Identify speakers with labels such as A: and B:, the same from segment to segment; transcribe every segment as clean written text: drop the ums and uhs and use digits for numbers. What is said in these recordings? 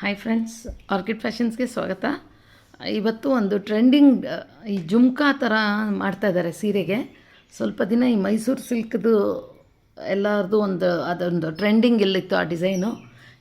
A: Hi friends, orchid ಫ್ಯಾಷನ್ಸ್ಗೆ ಸ್ವಾಗತ. ಇವತ್ತು ಒಂದು ಟ್ರೆಂಡಿಂಗ್ ಈ ಜುಮ್ಕಾ ಥರ ಮಾಡ್ತಾಯಿದ್ದಾರೆ ಸೀರೆಗೆ. ಸ್ವಲ್ಪ ದಿನ ಈ ಮೈಸೂರು ಸಿಲ್ಕ್ದು ಎಲ್ಲರದು ಅದೊಂದು ಟ್ರೆಂಡಿಂಗ್ ಎಲ್ಲಿತ್ತು ಆ ಡಿಸೈನು,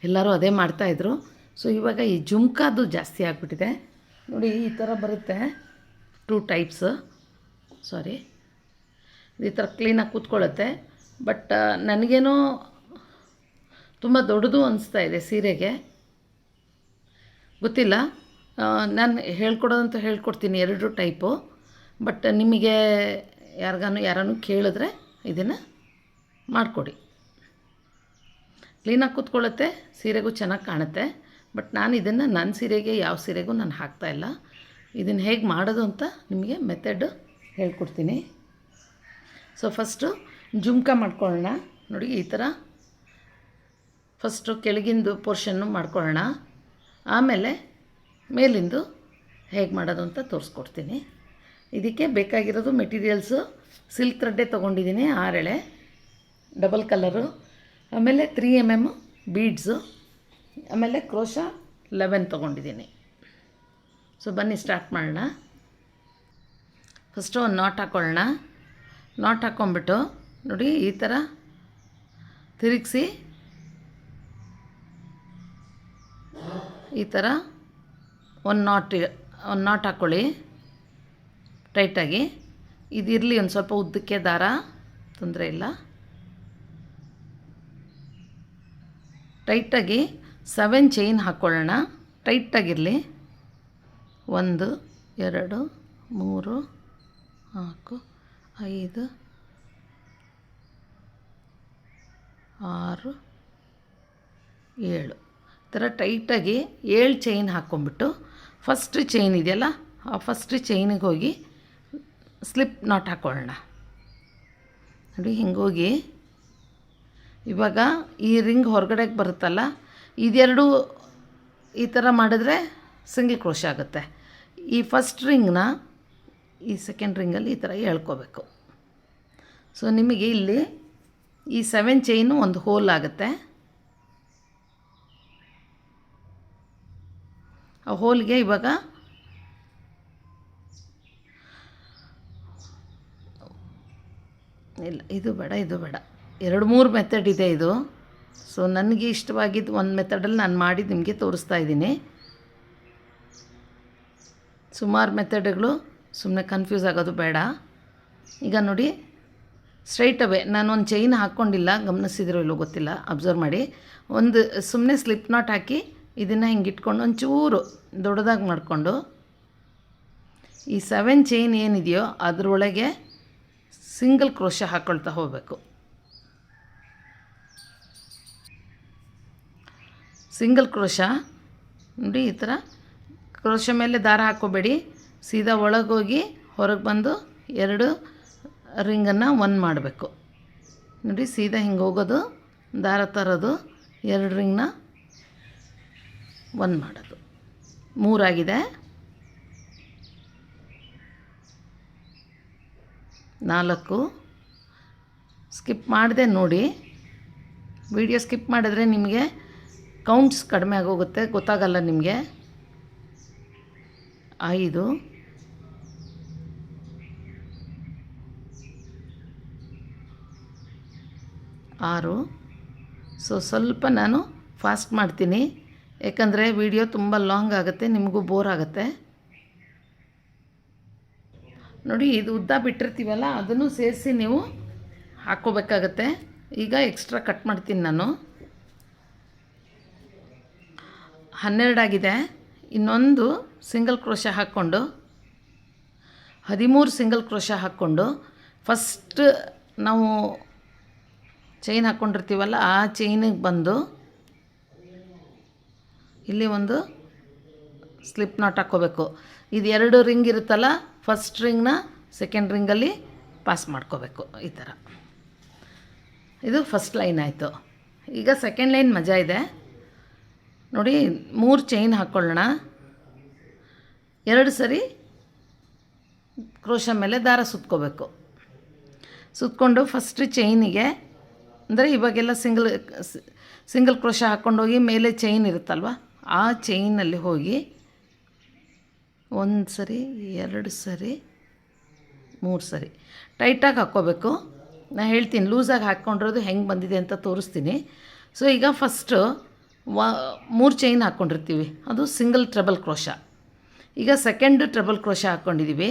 A: ಎಲ್ಲರೂ ಅದೇ ಮಾಡ್ತಾಯಿದ್ರು. ಸೊ ಇವಾಗ ಈ ಜುಮ್ಕಾದು ಜಾಸ್ತಿ ಆಗಿಬಿಟ್ಟಿದೆ ನೋಡಿ. ಈ ಥರ ಬರುತ್ತೆ, 2 ಟೈಪ್ಸ್. ಸಾರಿ, ಈ ಥರ ಕ್ಲೀನಾಗಿ ಕೂತ್ಕೊಳ್ಳುತ್ತೆ. ಬಟ್ ನನಗೇನೋ ತುಂಬ ದೊಡ್ಡದು ಅನಿಸ್ತಾ ಇದೆ ಸೀರೆಗೆ. ಗೊತ್ತಿಲ್ಲ, ನಾನು ಹೇಳ್ಕೊಡೋದಂತ ಹೇಳ್ಕೊಡ್ತೀನಿ 2 ಟೈಪು. ಬಟ್ ನಿಮಗೆ ಯಾರನ್ನು ಕೇಳಿದ್ರೆ ಇದನ್ನು ಮಾಡಿಕೊಡಿ. ಕ್ಲೀನಾಗಿ ಕೂತ್ಕೊಳ್ಳುತ್ತೆ, ಸೀರೆಗೂ ಚೆನ್ನಾಗಿ ಕಾಣುತ್ತೆ. ಬಟ್ ನಾನು ಇದನ್ನು ನನ್ನ ಸೀರೆಗೆ, ಯಾವ ಸೀರೆಗೂ ನಾನು ಹಾಕ್ತಾಯಿಲ್ಲ. ಇದನ್ನು ಹೇಗೆ ಮಾಡೋದು ಅಂತ ನಿಮಗೆ ಮೆಥಡ್ ಹೇಳ್ಕೊಡ್ತೀನಿ. ಸೊ ಫಸ್ಟು ಜುಮ್ಕಾ ಮಾಡ್ಕೊಳ್ಳೋಣ. ನೋಡಿ, ಈ ಥರ ಫಸ್ಟು ಕೆಳಗಿಂದು ಪೋರ್ಷನ್ನು ಮಾಡ್ಕೊಳ್ಳೋಣ. ಆಮೇಲೆ ಮೇಲಿಂದು ಹೇಗೆ ಮಾಡೋದು ಅಂತ ತೋರಿಸ್ಕೊಡ್ತೀನಿ. ಇದಕ್ಕೆ ಬೇಕಾಗಿರೋದು ಮೆಟೀರಿಯಲ್ಸು, ಸಿಲ್ಕ್ ಥ್ರೆಡ್ಡೇ ತೊಗೊಂಡಿದ್ದೀನಿ 6 ಎಳೆ, ಡಬಲ್ ಕಲರು. ಆಮೇಲೆ 3 mm ಬೀಡ್ಸು, ಆಮೇಲೆ ಕ್ರೋಶಾ 11 ತೊಗೊಂಡಿದ್ದೀನಿ. ಸೊ ಬನ್ನಿ ಸ್ಟಾರ್ಟ್ ಮಾಡೋಣ. ಫಸ್ಟು ಒಂದು ನಾಟ್ ಹಾಕ್ಕೊಳ್ಳೋಣ. ನಾಟ್ ಹಾಕ್ಕೊಂಬಿಟ್ಟು ನೋಡಿ, ಈ ಥರ ತಿರುಗಿಸಿ ಈ ಥರ ಒಂದು ನಾಟ್ ಹಾಕ್ಕೊಳ್ಳಿ ಟೈಟಾಗಿ. ಇದಿರಲಿ ಒಂದು ಸ್ವಲ್ಪ ಉದ್ದಕ್ಕೆ ದಾರ, ತೊಂದರೆ ಇಲ್ಲ. ಟೈಟಾಗಿ 7 ಚೈನ್ ಹಾಕ್ಕೊಳ್ಳೋಣ. ಟೈಟಾಗಿರಲಿ. 1 2 3 4 5 6 7 ಈ ಥರ ಟೈಟಾಗಿ 7 ಚೈನ್ ಹಾಕ್ಕೊಂಬಿಟ್ಟು ಫಸ್ಟ್ ಚೈನ್ ಇದೆಯಲ್ಲ, ಆ ಫಸ್ಟ್ ಚೈನಿಗೆ ಹೋಗಿ ಸ್ಲಿಪ್ ನಾಟ್ ಹಾಕ್ಕೊಳ್ಳೋಣ. ನೋಡಿ, ಹಿಂಗೋಗಿ ಇವಾಗ ಈ ರಿಂಗ್ ಹೊರಗಡೆಗೆ ಬರುತ್ತಲ್ಲ, ಇದೆರಡು ಈ ಥರ ಮಾಡಿದ್ರೆ ಸಿಂಗಲ್ ಕ್ರೋಶ್ ಆಗುತ್ತೆ. ಈ ಫಸ್ಟ್ ರಿಂಗ್ನ ಈ ಸೆಕೆಂಡ್ ರಿಂಗಲ್ಲಿ ಈ ಥರ ಎಳ್ಕೋಬೇಕು. ಸೊ ನಿಮಗೆ ಇಲ್ಲಿ ಈ 7 ಚೈನು ಒಂದು ಹೋಲ್ ಆಗುತ್ತೆ. ಆ ಹೋಲ್ಗೆ ಇವಾಗ ಇಲ್ಲ, ಇದು ಬೇಡ, 2-3 ಮೆಥಡ್ ಇದೆ ಇದು. ಸೊ ನನಗೆ ಇಷ್ಟವಾಗಿದ್ದು ಒಂದು ಮೆಥಡಲ್ಲಿ ನಾನು ಮಾಡಿ ನಿಮಗೆ ತೋರಿಸ್ತಾ ಇದ್ದೀನಿ. ಸುಮಾರು ಮೆಥಡ್ಗಳು, ಸುಮ್ಮನೆ ಕನ್ಫ್ಯೂಸ್ ಆಗೋದು ಬೇಡ. ಈಗ ನೋಡಿ, ಸ್ಟ್ರೈಟ್ ಅವೇ ನಾನೊಂದು ಚೈನ್ ಹಾಕ್ಕೊಂಡಿಲ್ಲ, ಗಮನಿಸಿದಿರೋ ಇಲ್ಲೋ ಗೊತ್ತಿಲ್ಲ, ಅಬ್ಸರ್ವ್ ಮಾಡಿ. ಒಂದು ಸುಮ್ಮನೆ ಸ್ಲಿಪ್ ನಾಟ್ ಹಾಕಿ ಇದನ್ನು ಹಿಂಗೆ ಇಟ್ಕೊಂಡು ಒಂಚೂರು ದೊಡ್ಡದಾಗಿ ಮಾಡಿಕೊಂಡು ಈ 7 ಚೈನ್ ಏನಿದೆಯೋ ಅದರೊಳಗೆ ಸಿಂಗಲ್ ಕ್ರೋಶ ಹಾಕ್ಕೊಳ್ತಾ ಹೋಗಬೇಕು. ಸಿಂಗಲ್ ಕ್ರೋಶ ನೋಡಿ, ಈ ಥರ ಕ್ರೋಶ ಮೇಲೆ ದಾರ ಹಾಕ್ಕೋಬೇಡಿ. ಸೀದಾ ಒಳಗೋಗಿ ಹೊರಗೆ ಬಂದು 2 ರಿಂಗನ್ನು 1 ಮಾಡಬೇಕು. ನೋಡಿ, ಸೀದಾ ಹಿಂಗೆ ಹೋಗೋದು, ದಾರ ತರೋದು, 2 ರಿಂಗ್ನ 1 ಮಾಡೋದು. 3 ಆಗಿದೆ. 4 ಸ್ಕಿಪ್ ಮಾಡಿದೆ ನೋಡಿ. ವಿಡಿಯೋ ಸ್ಕಿಪ್ ಮಾಡಿದ್ರೆ ನಿಮಗೆ ಕೌಂಟ್ಸ್ ಕಡಿಮೆ ಆಗೋಗುತ್ತೆ, ಗೊತ್ತಾಗಲ್ಲ ನಿಮಗೆ. 5 6. ಸೊ ಸ್ವಲ್ಪ ನಾನು ಫಾಸ್ಟ್ ಮಾಡ್ತೀನಿ, ಯಾಕಂದರೆ ವಿಡಿಯೋ ತುಂಬ ಲಾಂಗ್ ಆಗುತ್ತೆ, ನಿಮಗೂ ಬೋರ್ ಆಗುತ್ತೆ. ನೋಡಿ, ಇದು ಉದ್ದ ಬಿಟ್ಟಿರ್ತೀವಲ್ಲ, ಅದನ್ನು ಸೇರಿಸಿ ನೀವು ಹಾಕ್ಕೋಬೇಕಾಗತ್ತೆ. ಈಗ ಎಕ್ಸ್ಟ್ರಾ ಕಟ್ ಮಾಡ್ತೀನಿ ನಾನು. 12 ಆಗಿದೆ. ಇನ್ನೊಂದು ಸಿಂಗಲ್ ಕ್ರೋಶ ಹಾಕ್ಕೊಂಡು 13 ಸಿಂಗಲ್ ಕ್ರೋಶ ಹಾಕ್ಕೊಂಡು ಫಸ್ಟ್ ನಾವು ಚೈನ್ ಹಾಕ್ಕೊಂಡಿರ್ತೀವಲ್ಲ, ಆ ಚೈನಿಗೆ ಬಂದು ಇಲ್ಲಿ ಒಂದು ಸ್ಲಿಪ್ ನಾಟ್ ಹಾಕ್ಕೋಬೇಕು. ಇದು 2 ರಿಂಗ್ ಇರುತ್ತಲ್ಲ, ಫಸ್ಟ್ ರಿಂಗ್ನ ಸೆಕೆಂಡ್ ರಿಂಗಲ್ಲಿ ಪಾಸ್ ಮಾಡ್ಕೋಬೇಕು. ಈ ಥರ ಇದು ಫಸ್ಟ್ ಲೈನ್ ಆಯಿತು. ಈಗ ಸೆಕೆಂಡ್ ಲೈನ್ ಮಜಾ ಇದೆ ನೋಡಿ. 3 ಚೈನ್ ಹಾಕ್ಕೊಳ್ಳೋಣ. 2 ಸರಿ ಕ್ರೋಶ ಮೇಲೆ ದಾರ ಸುತ್ಕೋಬೇಕು. ಸುತ್ಕೊಂಡು ಫಸ್ಟ್ ಚೈನಿಗೆ, ಅಂದರೆ ಇವಾಗೆಲ್ಲ ಸಿಂಗಲ್ ಕ್ರೋಶ ಹಾಕ್ಕೊಂಡೋಗಿ ಮೇಲೆ ಚೈನ್ ಇರುತ್ತಲ್ವ, ಆ ಚೈನಲ್ಲಿ ಹೋಗಿ 1 ಸರಿ 2 ಸರಿ 3 ಸರಿ ಟೈಟಾಗಿ ಹಾಕ್ಕೋಬೇಕು. ನಾನು ಹೇಳ್ತೀನಿ ಲೂಸಾಗಿ ಹಾಕ್ಕೊಂಡಿರೋದು ಹೆಂಗೆ ಬಂದಿದೆ ಅಂತ ತೋರಿಸ್ತೀನಿ. ಸೊ ಈಗ ಫಸ್ಟು 3 ಚೈನ್ ಹಾಕ್ಕೊಂಡಿರ್ತೀವಿ, ಅದು ಸಿಂಗಲ್ ಟ್ರಬಲ್ ಕ್ರೋಶ. ಈಗ ಸೆಕೆಂಡ್ ಟ್ರಬಲ್ ಕ್ರೋಶ ಹಾಕ್ಕೊಂಡಿದ್ದೀವಿ,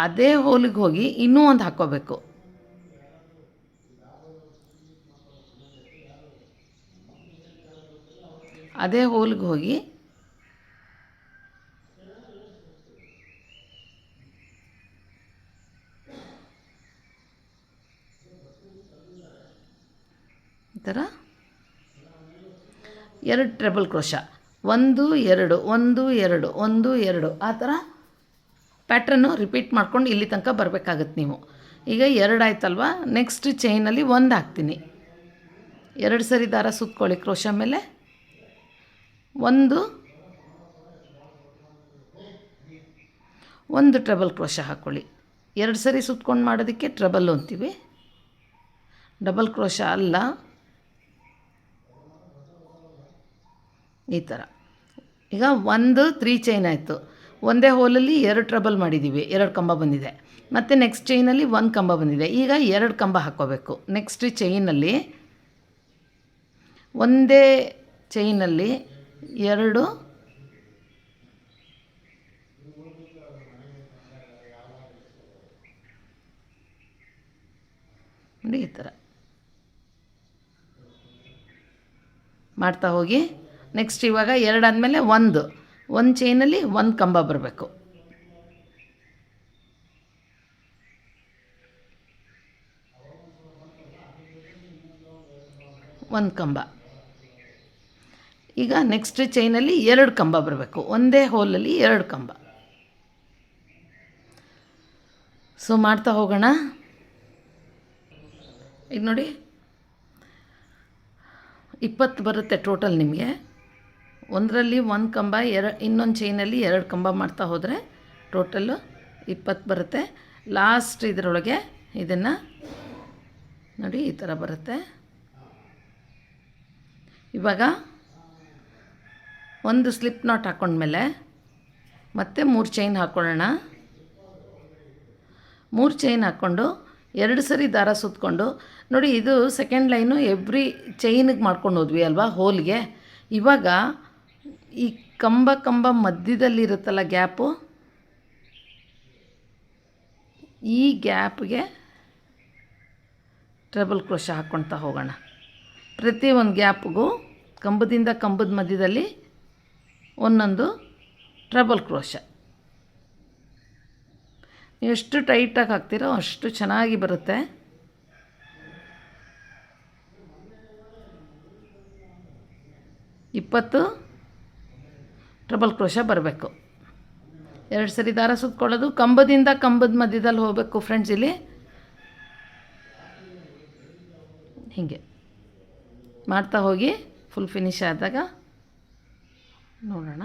A: ಅದೇ ಹೋಲಿಗೆ ಹೋಗಿ ಇನ್ನೂ ಒಂದು ಹಾಕ್ಕೋಬೇಕು. ಅದೇ ಹೋಲಿಗೆ ಹೋಗಿ ಈ ಥರ 2 ಟ್ರಬಲ್ ಕ್ರೋಶ, 1 2 1 2 1 2 ಆ ಥರ ಪ್ಯಾಟ್ರನ್ನು ರಿಪೀಟ್ ಮಾಡ್ಕೊಂಡು ಇಲ್ಲಿ ತನಕ ಬರಬೇಕಾಗತ್ತೆ ನೀವು. ಈಗ 2 ಆಯ್ತಲ್ವ, ನೆಕ್ಸ್ಟ್ ಚೈನಲ್ಲಿ 1 ಹಾಕ್ತೀನಿ. 2 ಸರಿ ದಾರ ಸುತ್ಕೊಳ್ಳಿ ಕ್ರೋಶ ಮೇಲೆ, 1 ಟ್ರಬಲ್ ಕ್ರೋಶ ಹಾಕ್ಕೊಳ್ಳಿ. 2 ಸರಿ ಸುತ್ಕೊಂಡು ಮಾಡೋದಕ್ಕೆ ಟ್ರಬಲ್ಲು ಅಂತೀವಿ, ಡಬಲ್ ಕ್ರೋಶ ಅಲ್ಲ. ಈ ಥರ ಈಗ 3 ಚೈನ್ ಆಯಿತು. ಒಂದೇ ಹೋಲಲ್ಲಿ 2 ಟ್ರಬಲ್ ಮಾಡಿದ್ದೀವಿ, 2 ಕಂಬ ಬಂದಿದೆ. ಮತ್ತು ನೆಕ್ಸ್ಟ್ ಚೈನಲ್ಲಿ 1 ಕಂಬ ಬಂದಿದೆ. ಈಗ 2 ಕಂಬ ಹಾಕ್ಕೋಬೇಕು. ನೆಕ್ಸ್ಟ್ ಚೈನಲ್ಲಿ ಒಂದೇ ಚೈನಲ್ಲಿ 2 ನೋಡಿ ಈ ಥರ ಮಾಡ್ತಾ ಹೋಗಿ. ನೆಕ್ಸ್ಟ್ ಇವಾಗ 2 ಆದಮೇಲೆ 1 ಚೈನಲ್ಲಿ 1 ಕಂಬ ಬರಬೇಕು. ಒಂದು ಕಂಬ. ಈಗ ನೆಕ್ಸ್ಟ್ ಚೈನಲ್ಲಿ 2 ಕಂಬ ಬರಬೇಕು, ಒಂದೇ ಹೋಲಲ್ಲಿ 2 ಕಂಬ. ಸೊ ಮಾಡ್ತಾ ಹೋಗೋಣ. ಈಗ ನೋಡಿ 20 ಬರುತ್ತೆ ಟೋಟಲ್ ನಿಮಗೆ. ಒಂದರಲ್ಲಿ 1 ಕಂಬ, ಇನ್ನೊಂದು ಚೈನಲ್ಲಿ 2 ಕಂಬ ಮಾಡ್ತಾ ಹೋದರೆ ಟೋಟಲ್ಲು 20 ಬರುತ್ತೆ. ಲಾಸ್ಟ್ ಇದರೊಳಗೆ ಇದನ್ನು ನೋಡಿ ಈ ಥರ ಬರುತ್ತೆ. ಇವಾಗ ಒಂದು ಸ್ಲಿಪ್ ನಾಟ್ ಹಾಕ್ಕೊಂಡ್ಮೇಲೆ ಮತ್ತೆ 3 ಚೈನ್ ಹಾಕ್ಕೊಳ್ಳೋಣ. 3 ಚೈನ್ ಹಾಕ್ಕೊಂಡು 2 ಸರಿ ದಾರ ಸುತ್ತಕೊಂಡು ನೋಡಿ, ಇದು ಸೆಕೆಂಡ್ ಲೈನು ಎವ್ರಿ ಚೈನಿಗೆ ಮಾಡ್ಕೊಂಡು ಹೋದ್ವಿ ಅಲ್ವಾ ಹೋಲ್ಗೆ. ಇವಾಗ ಈ ಕಂಬ ಮಧ್ಯದಲ್ಲಿರುತ್ತಲ್ಲ ಗ್ಯಾಪು, ಈ ಗ್ಯಾಪ್ಗೆ ಟ್ರಬಲ್ ಕ್ರೋಶ ಹಾಕ್ಕೊಳ್ತಾ ಹೋಗೋಣ. ಪ್ರತಿ ಒಂದು ಗ್ಯಾಪ್ಗೂ ಕಂಬದಿಂದ ಕಂಬದ ಮಧ್ಯದಲ್ಲಿ ಒಂದೊಂದು ಟ್ರಬಲ್ ಕ್ರೋಶ. ನೀವು ಎಷ್ಟು ಟೈಟಾಗಿ ಹಾಕ್ತೀರೋ ಅಷ್ಟು ಚೆನ್ನಾಗಿ ಬರುತ್ತೆ. ಇಪ್ಪತ್ತು ಟ್ರಬಲ್ ಕ್ರೋಶ ಬರಬೇಕು. 2 ಸರಿ ದಾರ ಸುತ್ಕೊಳ್ಳೋದು, ಕಂಬದಿಂದ ಕಂಬದ ಮಧ್ಯದಲ್ಲಿ ಹೋಗಬೇಕು ಫ್ರೆಂಡ್ಸ್. ಇಲ್ಲಿ ಹೀಗೆ ಮಾಡ್ತಾ ಹೋಗಿ ಫುಲ್ ಫಿನಿಶ್ ಆದಾಗ ನೋಡೋಣ.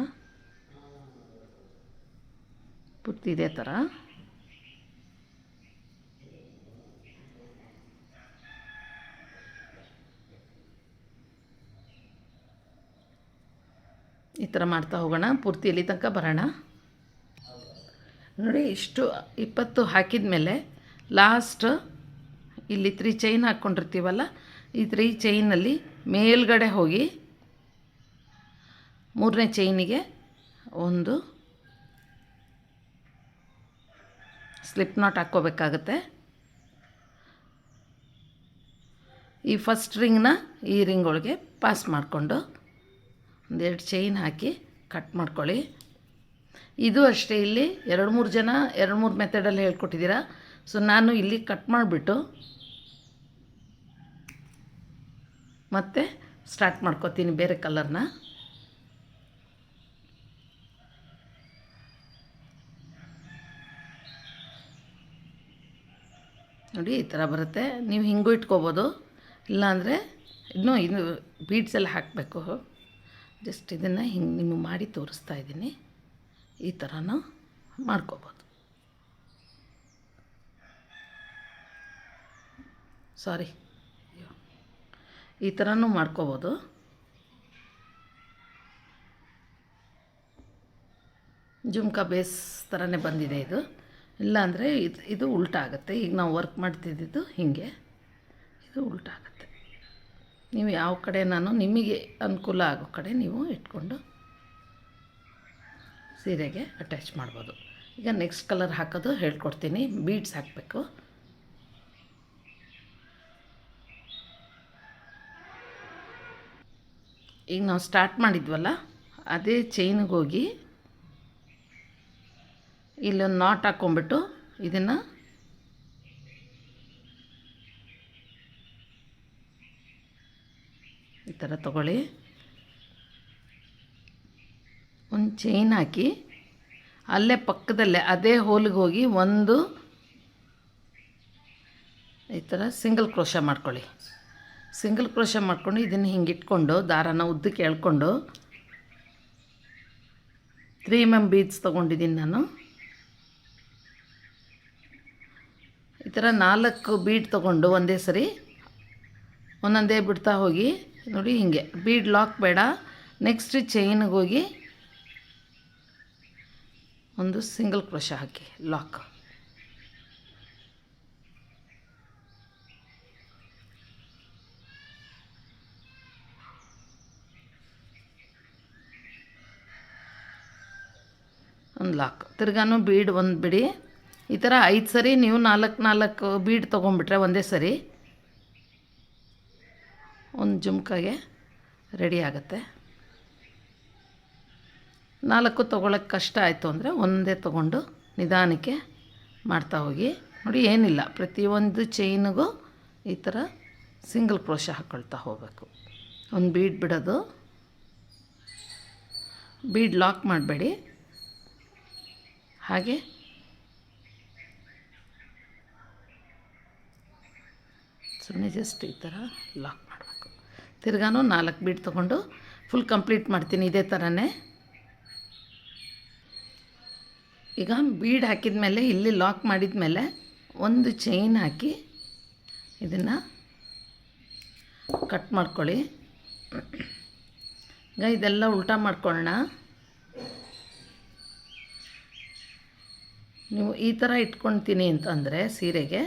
A: ಪೂರ್ತಿ ಇದೇ ಥರ ಈ ಥರ ಮಾಡ್ತಾ ಹೋಗೋಣ. ಪೂರ್ತಿ ಇಲ್ಲಿ ತನಕ ಬರೋಣ. ನೋಡಿ ಇಷ್ಟು 20 ಹಾಕಿದ ಮೇಲೆ ಲಾಸ್ಟ್ ಇಲ್ಲಿ 3 ಚೈನ್ ಹಾಕ್ಕೊಂಡಿರ್ತೀವಲ್ಲ, ಈ 3 ಚೈನಲ್ಲಿ ಮೇಲ್ಗಡೆ ಹೋಗಿ 3ನೇ ಚೈನಿಗೆ ಒಂದು ಸ್ಲಿಪ್ ನಾಟ್ ಹಾಕ್ಕೋಬೇಕಾಗತ್ತೆ. ಈ ಫಸ್ಟ್ ರಿಂಗ್ನ ಈ ರಿಂಗ್ ಒಳಗೆ ಪಾಸ್ ಮಾಡಿಕೊಂಡು 2 ಚೈನ್ ಹಾಕಿ ಕಟ್ ಮಾಡ್ಕೊಳ್ಳಿ. ಇದು ಅಷ್ಟೇ, ಇಲ್ಲಿ 2-3 ಜನ 2-3 ಮೆಥಡಲ್ಲಿ ಹೇಳ್ಕೊಟ್ಟಿದ್ದೀರಾ. ಸೊ ನಾನು ಇಲ್ಲಿ ಕಟ್ ಮಾಡಿಬಿಟ್ಟು ಮತ್ತೆ ಸ್ಟಾರ್ಟ್ ಮಾಡ್ಕೊತೀನಿ ಬೇರೆ ಕಲರ್ನ. ನೋಡಿ ಈ ಥರ ಬರುತ್ತೆ. ನೀವು ಹಿಂಗೂ ಇಟ್ಕೋಬೋದು, ಇಲ್ಲಾಂದರೆ ಇನ್ನೂ ಬೀಡ್ಸ್ ಎಲ್ಲ ಹಾಕಬೇಕು. ಜಸ್ಟ್ ಇದನ್ನು ಹಿಂಗೆ ನಿಮಗೆ ಮಾಡಿ ತೋರಿಸ್ತಾ ಇದ್ದೀನಿ. ಈ ಥರನೂ ಮಾಡ್ಕೋಬೋದು. ಸಾರಿ, ಈ ಥರನೂ ಮಾಡ್ಕೋಬೋದು. ಜುಮ್ಕಾ ಬೇಸ್ ಥರನೇ ಬಂದಿದೆ ಇದು. ಇಲ್ಲಾಂದರೆ ಇದು ಉಲ್ಟಾ ಆಗುತ್ತೆ. ಈಗ ನಾವು ವರ್ಕ್ ಮಾಡ್ತಿದ್ದಿದ್ದು ಹೀಗೆ, ಇದು ಉಲ್ಟಾ ಆಗುತ್ತೆ. ನೀವು ಯಾವ ಕಡೆ ನಿಮಗೆ ಅನುಕೂಲ ಆಗೋ ಕಡೆ ನೀವು ಇಟ್ಕೊಂಡು ಸೀರೆಗೆ ಅಟ್ಯಾಚ್ ಮಾಡ್ಬೋದು. ಈಗ ನೆಕ್ಸ್ಟ್ ಕಲರ್ ಹಾಕೋದು ಹೇಳ್ಕೊಡ್ತೀನಿ. ಬೀಡ್ಸ್ ಹಾಕಬೇಕು. ಈಗ ನಾವು ಸ್ಟಾರ್ಟ್ ಮಾಡಿದ್ವಲ್ಲ ಅದೇ ಚೈನಿಗೆ ಹೋಗಿ ಇಲ್ಲೊಂದು ನಾಟ್ ಹಾಕ್ಕೊಂಬಿಟ್ಟು ಇದನ್ನು ಈ ಥರ ತಗೊಳ್ಳಿ. ಒಂದು ಚೈನ್ ಹಾಕಿ ಅಲ್ಲೇ ಪಕ್ಕದಲ್ಲೇ ಅದೇ ಹೋಲಿಗೆ ಹೋಗಿ ಒಂದು ಈ ಥರ ಸಿಂಗಲ್ ಕ್ರೋಶ ಮಾಡ್ಕೊಳ್ಳಿ. ಸಿಂಗಲ್ ಕ್ರೋಶ ಮಾಡ್ಕೊಂಡು ಇದನ್ನು ಹಿಂಗೆ ಇಟ್ಕೊಂಡು ದಾರನ ಉದ್ದಕ್ಕೆ ಎಳ್ಕೊಂಡು 3 mm ಬೀಡ್ಸ್ ತೊಗೊಂಡಿದ್ದೀನಿ ನಾನು. ಈ ಥರ 4 ಬೀಡ್ ತೊಗೊಂಡು ಒಂದೇ ಸರಿ ಒಂದೊಂದೇ ಬಿಡ್ತಾ ಹೋಗಿ ನೋಡಿ. ಹೀಗೆ ಬೀಡ್ ಲಾಕ್ ಬೇಡ. ನೆಕ್ಸ್ಟ್ ಚೈನಿಗೆ ಹೋಗಿ ಒಂದು ಸಿಂಗಲ್ ಕ್ರೋಶ ಹಾಕಿ ಲಾಕ್. ಒಂದು ಲಾಕ್. ತಿರ್ಗಾನು ಬೀಡ್ ಒಂದು ಬಿಡಿ. ಈ ಥರ 5 ಸರಿ ನೀವು 4 ಬೀಡ್ ತೊಗೊಂಡ್ಬಿಟ್ರೆ ಒಂದೇ ಸರಿ ಒಂದು ಜುಮ್ಕಾಗೆ ರೆಡಿ ಆಗುತ್ತೆ. 4 ತೊಗೊಳಕ್ಕೆ ಕಷ್ಟ ಆಯಿತು ಅಂದರೆ ಒಂದೇ ತೊಗೊಂಡು ನಿಧಾನಕ್ಕೆ ಮಾಡ್ತಾ ಹೋಗಿ. ನೋಡಿ ಏನಿಲ್ಲ, ಪ್ರತಿಯೊಂದು ಚೈನಿಗೂ ಈ ಥರ ಸಿಂಗಲ್ ಕ್ರೋಶ ಹಾಕ್ಕೊಳ್ತಾ ಹೋಗಬೇಕು. ಒಂದು ಬೀಡ್ ಬಿಡೋದು. ಬೀಡ್ ಲಾಕ್ ಮಾಡಬೇಡಿ. ಹಾಗೆ ಸುಮ್ಮನೆ ಜಸ್ಟ್ ಈ ಥರ ಲಾಕ್ ಮಾಡಬೇಕು. ತಿರ್ಗಾನು 4 ಬೀಡ್ ತೊಗೊಂಡು ಫುಲ್ ಕಂಪ್ಲೀಟ್ ಮಾಡ್ತೀನಿ ಇದೇ ಥರನೇ. ಈಗ ಬೀಡ್ ಹಾಕಿದ ಮೇಲೆ ಇಲ್ಲಿ ಲಾಕ್ ಮಾಡಿದ ಮೇಲೆ ಒಂದು ಚೈನ್ ಹಾಕಿ ಇದನ್ನು ಕಟ್ ಮಾಡ್ಕೊಳ್ಳಿ. ಈಗ ಇದೆಲ್ಲ ಉಲ್ಟಾ ಮಾಡ್ಕೊಳ್ಳೋಣ. ನೀವು ಈ ಥರ ಇಟ್ಕೊಳ್ತೀನಿ ಅಂತಂದರೆ ಸೀರೆಗೆ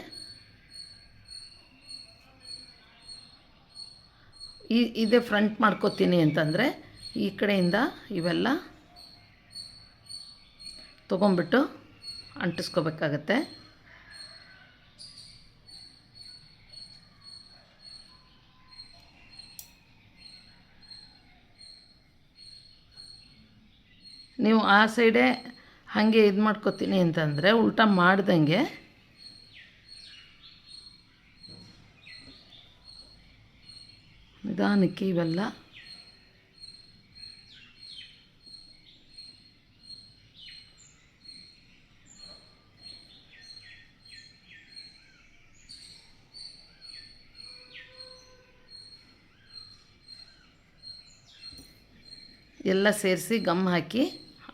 A: ಇದೇ ಫ್ರಂಟ್ ಮಾಡ್ಕೋತೀನಿ ಅಂತಂದರೆ ಈ ಕಡೆಯಿಂದ ಇವೆಲ್ಲ ತೊಗೊಂಬಿಟ್ಟು ಅಂಟಿಸ್ಕೋಬೇಕಾಗತ್ತೆ. ನೀವು ಆ ಸೈಡೇ ಹಾಗೆ ಇದು ಮಾಡ್ಕೋತೀನಿ ಅಂತಂದರೆ ಉಲ್ಟಾ ಮಾಡ್ದಂಗೆ ನಿಧಾನಕ್ಕೆ ಇವೆಲ್ಲ ಎಲ್ಲ ಸೇರಿಸಿ ಗಮ್ ಹಾಕಿ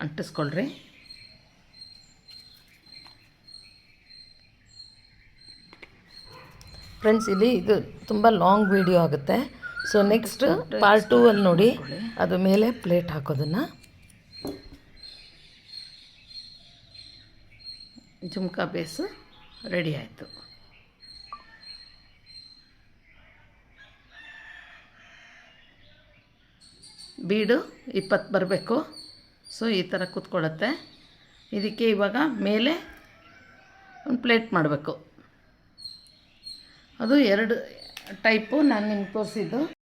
A: ಅಂಟಿಸ್ಕೊಳ್ರಿ. ಫ್ರೆಂಡ್ಸ್, ಇಲ್ಲಿ ಇದು ತುಂಬ ಲಾಂಗ್ ವಿಡಿಯೋ ಆಗುತ್ತೆ. ಸೊ ನೆಕ್ಸ್ಟ್ ಪಾರ್ಟ್ 2 ಅಲ್ಲಿ ನೋಡಿ ಅದು ಮೇಲೆ ಪ್ಲೇಟ್ ಹಾಕೋದನ್ನು. ಜುಮ್ಕಾ ಬೇಸು ರೆಡಿ ಆಯಿತು. ಬೀಡು 20 ಬರಬೇಕು. ಸೊ ಈ ಥರ ಕೂತ್ಕೊಳ್ಳುತ್ತೆ. ಇದಕ್ಕೆ ಇವಾಗ ಮೇಲೆ ಒಂದು ಪ್ಲೇಟ್ ಮಾಡಬೇಕು. ಅದು 2 ಟೈಪು ನಾನು ನಿಮ್ಗೆ ತೋರಿಸಿದ್ದು.